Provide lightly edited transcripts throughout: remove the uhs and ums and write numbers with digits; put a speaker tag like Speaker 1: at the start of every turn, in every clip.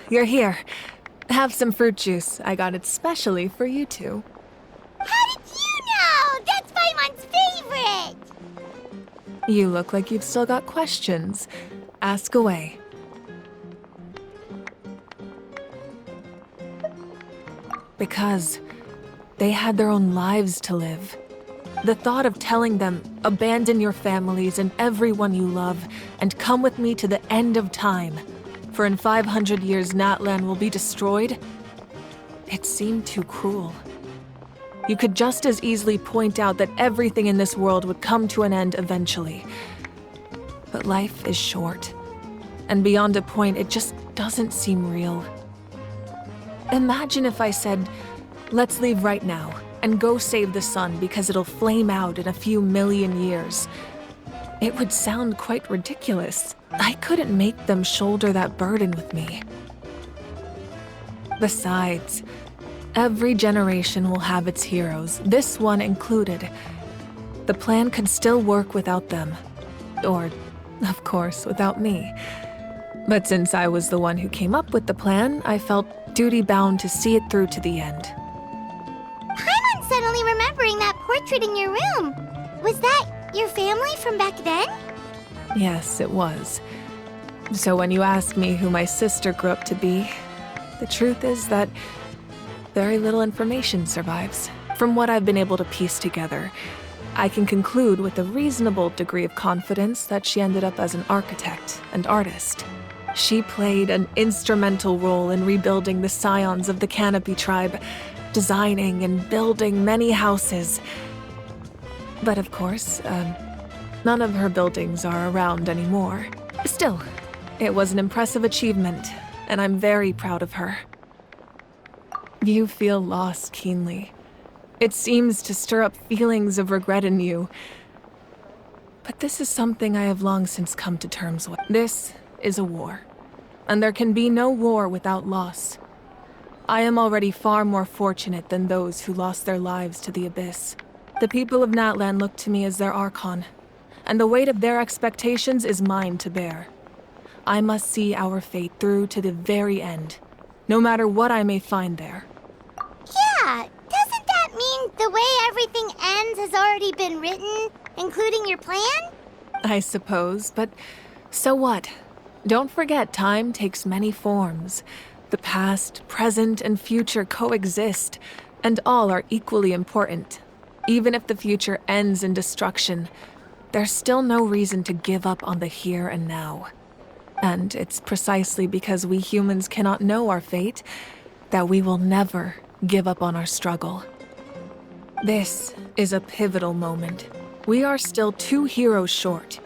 Speaker 1: you're here. Have some fruit juice. I got it specially for you two.
Speaker 2: How did you know? That's Paimon's favorite!
Speaker 1: You look like you've still got questions. Ask away. Because they had their own lives to live. The thought of telling them, abandon your families and everyone you love, and come with me to the end of time, for in 500 years Natlan will be destroyed, it seemed too cruel. You could just as easily point out that everything in this world would come to an end eventually. But life is short, and beyond a point, it just doesn't seem real. Imagine if I said, let's leave right now and go save the sun because it'll flame out in a few million years. It would sound quite ridiculous. I couldn't make them shoulder that burden with me. Besides, every generation will have its heroes, this one included. The plan could still work without them. Or, of course, without me. But since I was the one who came up with the plan, I felt duty-bound to see it through to the end.
Speaker 2: Paimon's suddenly remembering that portrait in your room. Was that your family from back then?
Speaker 1: Yes, it was. So when you ask me who my sister grew up to be, the truth is that very little information survives. From what I've been able to piece together, I can conclude with a reasonable degree of confidence that she ended up as an architect and artist. She played an instrumental role in rebuilding the scions of the Canopy tribe, designing and building many houses. But of course, none of her buildings are around anymore. Still, it was an impressive achievement, and I'm very proud of her. You feel loss keenly. It seems to stir up feelings of regret in you. But this is something I have long since come to terms with. This is a war, and there can be no war without loss. I am already far more fortunate than those who lost their lives to the Abyss. The people of Natlan look to me as their Archon, and the weight of their expectations is mine to bear. I must see our fate through to the very end, no matter what I may find there.
Speaker 2: Yeah, doesn't that mean the way everything ends has already been written, including your plan?
Speaker 1: I suppose, but so what? Don't forget, time takes many forms. The past, present, and future coexist, and all are equally important. Even if the future ends in destruction, there's still no reason to give up on the here and now. And it's precisely because we humans cannot know our fate that we will never give up on our struggle. This is a pivotal moment. We are still 2 heroes short.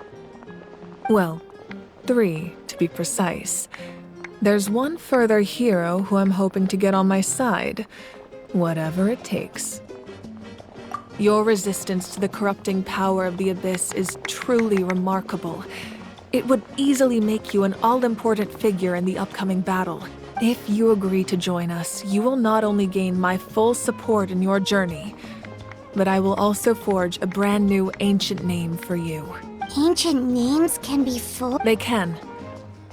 Speaker 1: Well, 3 to be precise. There's one further hero who I'm hoping to get on my side, whatever it takes. Your resistance to the corrupting power of the Abyss is truly remarkable. It would easily make you an all-important figure in the upcoming battle. If you agree to join us, you will not only gain my full support in your journey, but I will also forge a brand new ancient name for you.
Speaker 2: Ancient names can be full.
Speaker 1: They can.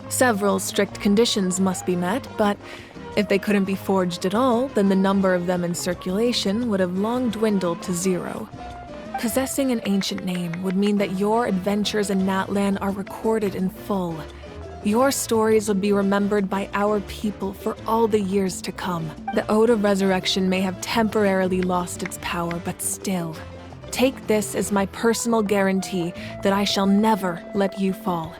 Speaker 1: Several strict conditions must be met, but if they couldn't be forged at all, then the number of them in circulation would have long dwindled to 0. Possessing an ancient name would mean that your adventures in Natlan are recorded in full. Your stories would be remembered by our people for all the years to come. The Ode of Resurrection may have temporarily lost its power, but still, take this as my personal guarantee that I shall never let you fall.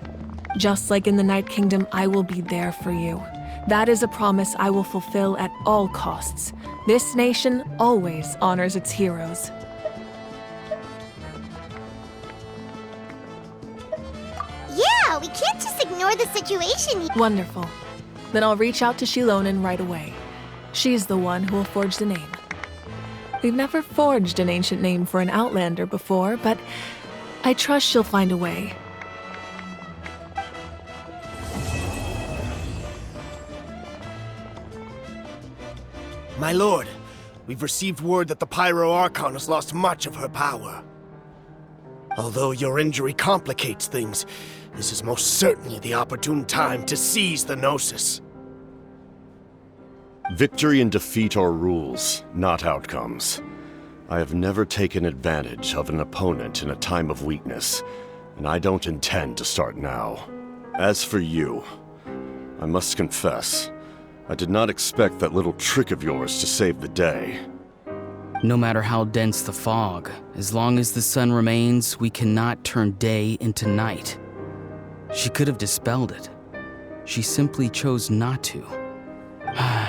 Speaker 1: Just like in the Night Kingdom, I will be there for you. That is a promise I will fulfill at all costs. This nation always honors its heroes.
Speaker 2: Yeah, we can't just ignore the situation.
Speaker 1: Wonderful. Then I'll reach out to Shilonen right away. She's the one who will forge the name. We've never forged an ancient name for an Outlander before, but I trust she'll find a way.
Speaker 3: My lord, we've received word that the Pyro Archon has lost much of her power. Although your injury complicates things, this is most certainly the opportune time to seize the Gnosis.
Speaker 4: Victory and defeat are rules, not outcomes. I have never taken advantage of an opponent in a time of weakness, and I don't intend to start now. As for you, I must confess, I did not expect that little trick of yours to save the day.
Speaker 5: No matter how dense the fog, as long as the sun remains, we cannot turn day into night. She could have dispelled it. She simply chose not to.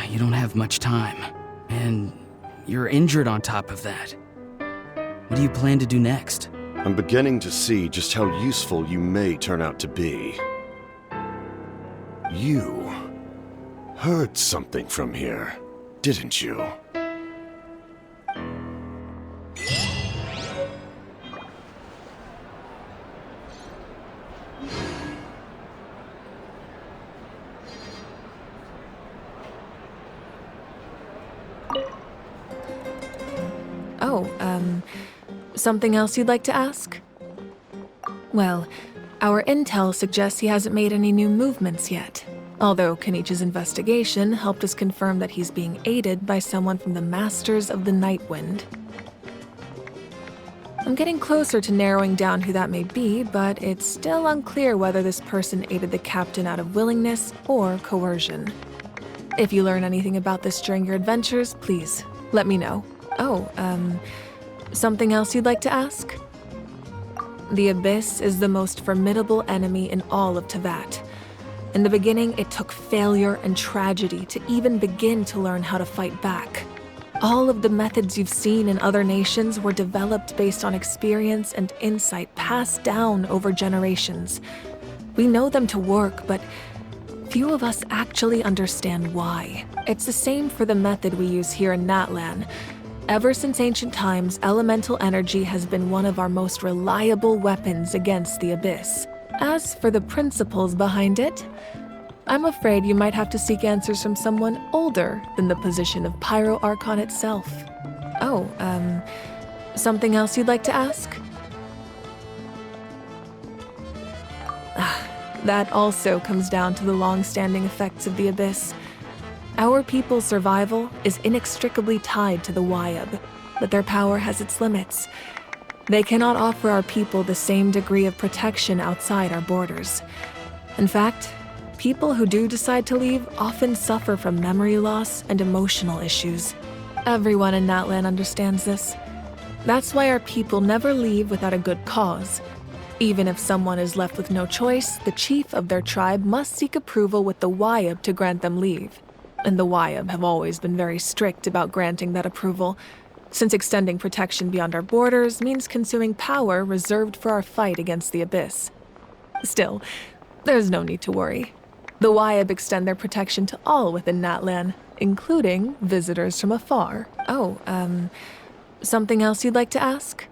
Speaker 5: You don't have much time, and you're injured on top of that. What do you plan to do next?
Speaker 4: I'm beginning to see just how useful you may turn out to be. You heard something from here, didn't you?
Speaker 1: Oh, something else you'd like to ask? Well, our intel suggests he hasn't made any new movements yet. Although Kenichi's investigation helped us confirm that he's being aided by someone from the Masters of the Nightwind. I'm getting closer to narrowing down who that may be, but it's still unclear whether this person aided the captain out of willingness or coercion. If you learn anything about this during your adventures, please let me know. Oh, something else you'd like to ask? The Abyss is the most formidable enemy in all of Teyvat. In the beginning, it took failure and tragedy to even begin to learn how to fight back. All of the methods you've seen in other nations were developed based on experience and insight passed down over generations. We know them to work, but few of us actually understand why. It's the same for the method we use here in Natlan. Ever since ancient times, elemental energy has been one of our most reliable weapons against the Abyss. As for the principles behind it, I'm afraid you might have to seek answers from someone older than the position of Pyro Archon itself. Oh, something else you'd like to ask? That also comes down to the long-standing effects of the Abyss. Our people's survival is inextricably tied to the Wyab, but their power has its limits. They cannot offer our people the same degree of protection outside our borders. In fact, people who do decide to leave often suffer from memory loss and emotional issues. Everyone in Natlan understands this. That's why our people never leave without a good cause. Even if someone is left with no choice, the chief of their tribe must seek approval with the Wyab to grant them leave. And the Wyab have always been very strict about granting that approval, since extending protection beyond our borders means consuming power reserved for our fight against the Abyss. Still, there's no need to worry. The Wyab extend their protection to all within Natlan, including visitors from afar. Oh, something else you'd like to ask?